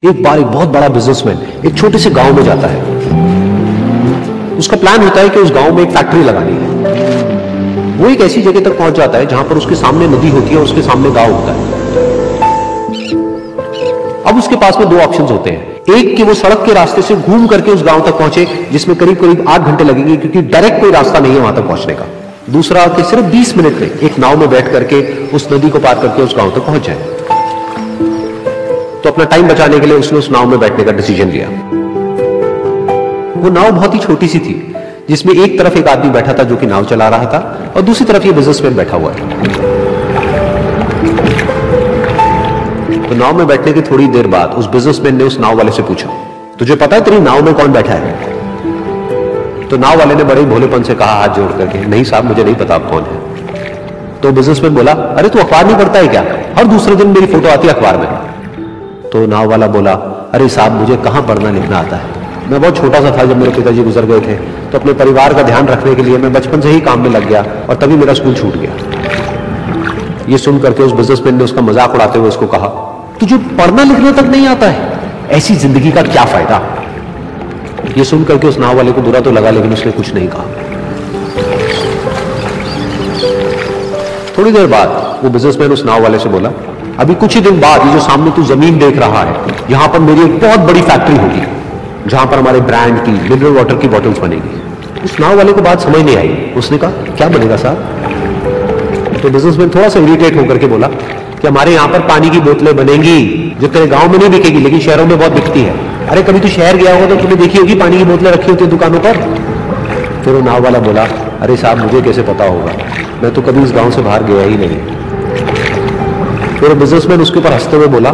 एक बार एक बहुत बड़ा बिजनेसमैन एक छोटे से गांव में जाता है। उसका प्लान होता है कि उस गांव में एक फैक्ट्री लगानी है। वो एक ऐसी जगह तक पहुंच जाता है जहां पर उसके सामने नदी होती है और उसके सामने गांव होता है। अब उसके पास में दो ऑप्शंस होते हैं। एक कि वो सड़क के रास्ते से घूम करके उस गांव तक पहुंचे, जिसमें करीब करीब 8 घंटे लगेंगे क्योंकि डायरेक्ट कोई रास्ता नहीं है वहां तक पहुंचने का। दूसरा कि सिर्फ 20 मिनट में एक नाव में बैठ करके उस नदी को पार करके उस गांव तक पहुंच जाए। तो अपना टाइम बचाने के लिए उसने उस नाव में बैठने का डिसीजन लिया। वो नाव बहुत ही छोटी सी थी, जिसमें एक तरफ एक आदमी बैठा था जो कि नाव चला रहा था और दूसरी तरफ ये बिजनेसमैन बैठा हुआ था। तो नाव में बैठने की थोड़ी देर बाद उस बिजनेसमैन ने उस नाव वाले से पूछा, तुझे पता है तेरी नाव में कौन बैठा है? तो नाव वाले ने बड़े भोलेपन से कहा हाथ जोड़ करके, नहीं साहब मुझे नहीं पता आप कौन है। तो बिजनेसमैन बोला, अरे तू अखबार नहीं पढ़ता है क्या? हर दूसरे दिन मेरी फोटो आती है अखबार में। तो नाव वाला बोला, अरे साहब मुझे कहां पढ़ना लिखना आता है, मैं बहुत छोटा सा था जब मेरे पिताजी गुजर गए थे, तो अपने परिवार का ध्यान रखने के लिए मैं बचपन से ही काम में लग गया और तभी मेरा स्कूल छूट गया। ये सुन करके उस बिजनेसमैन ने उसका मजाक उड़ाते हुए उसको कहा, तुझे पढ़ना लिखना तक नहीं आता है, ऐसी जिंदगी का क्या फायदा? ये सुन करके उस नाव वाले को बुरा तो लगा, लेकिन उसने कुछ नहीं कहा। थोड़ी देर बाद वो बिजनेसमैन उस नाव वाले से बोला, अभी कुछ ही दिन बाद ये जो सामने तू जमीन देख रहा है, यहां पर मेरी एक बहुत बड़ी फैक्ट्री होगी जहां पर हमारे ब्रांड की मिनरल वाटर की बॉटल्स बनेगी। उस नाव वाले को बात समझ नहीं आई। उसने कहा, क्या बनेगा साहब? तो बिजनेसमैन थोड़ा सा इरिटेट होकर के बोला कि हमारे यहां पर पानी की बोतलें बनेंगी जो तेरे गांव में नहीं बिकेगी लेकिन शहरों में बहुत बिकती है। अरे कभी तू शहर गया होगा तो तूने देखी होगी पानी की बोतलें रखी होती है दुकानों पर। फिर वो नाव वाला बोला, अरे साहब मुझे कैसे पता होगा, मैं तो कभी इस गांव से बाहर गया ही नहीं। फिर बिजनेसमैन उसके ऊपर हंसते हुए बोला,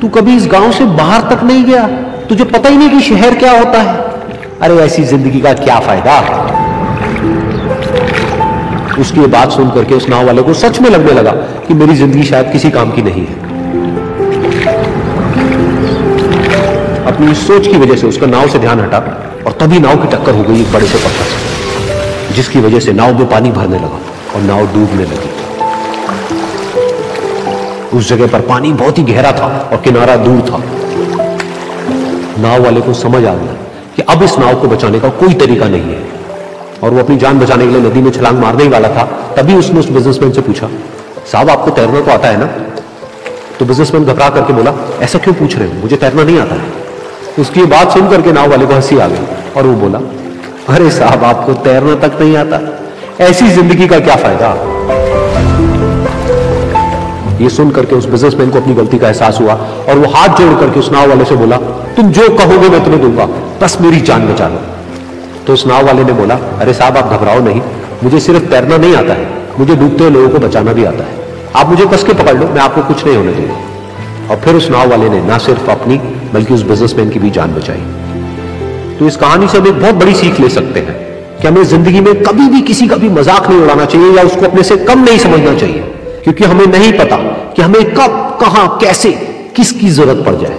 तू कभी इस गांव से बाहर तक नहीं गया, तुझे पता ही नहीं कि शहर क्या होता है? अरे ऐसी जिंदगी का क्या फायदा? उसकी ये बात सुन करके उस नाव वाले को सच में लगने लगा कि मेरी जिंदगी शायद किसी काम की नहीं है। अपनी सोच की वजह से उसका नाव से ध्यान हटा और तभी नाव की टक्कर हो गई एक बड़े से पत्थर से, जिसकी वजह से नाव में पानी भरने लगा और नाव डूबने लगी। उस जगह पर पानी बहुत ही गहरा था और किनारा दूर था। नाव वाले को समझ आ गया कि अब इस नाव को बचाने का कोई तरीका नहीं है और वो अपनी जान बचाने के लिए नदी में छलांग मारने ही वाला था। तभी उसने उस बिजनेसमैन से पूछा, साहब आपको तैरना तो आता है ना? तो बिजनेसमैन घबरा करके बोला, ऐसा क्यों पूछ रहे हो, मुझे तैरना नहीं आता है। उसकी बात सुन करके नाव वाले को हंसी आ गई और वो बोला, अरे साहब आपको तैरना तक नहीं आता, ऐसी जिंदगी का क्या फायदा? ये सुन करके उस बिजनेसमैन को अपनी गलती का एहसास हुआ और वो हाथ जोड़ करके उस नाव वाले से बोला, तुम जो कहोगे मैं तुम्हें दूंगा, बस मेरी जान बचा लो। तो उस नाव वाले ने बोला, अरे साहब आप घबराओ नहीं, मुझे सिर्फ तैरना नहीं आता है, मुझे डूबते हुए लोगों को बचाना भी आता है। आप मुझे कस के पकड़ लो, मैं आपको कुछ नहीं होने दूंगा। और फिर उस नाव वाले ने ना सिर्फ अपनी बल्कि उस बिजनेसमैन की भी जान बचाई। तो इस कहानी से हम एक बहुत बड़ी सीख ले सकते हैं कि हमें जिंदगी में कभी भी किसी का भी मजाक नहीं उड़ाना चाहिए या उसको अपने से कम नहीं समझना चाहिए, क्योंकि हमें नहीं पता कि हमें कब, कहां, कैसे, किसकी जरूरत पड़ जाए।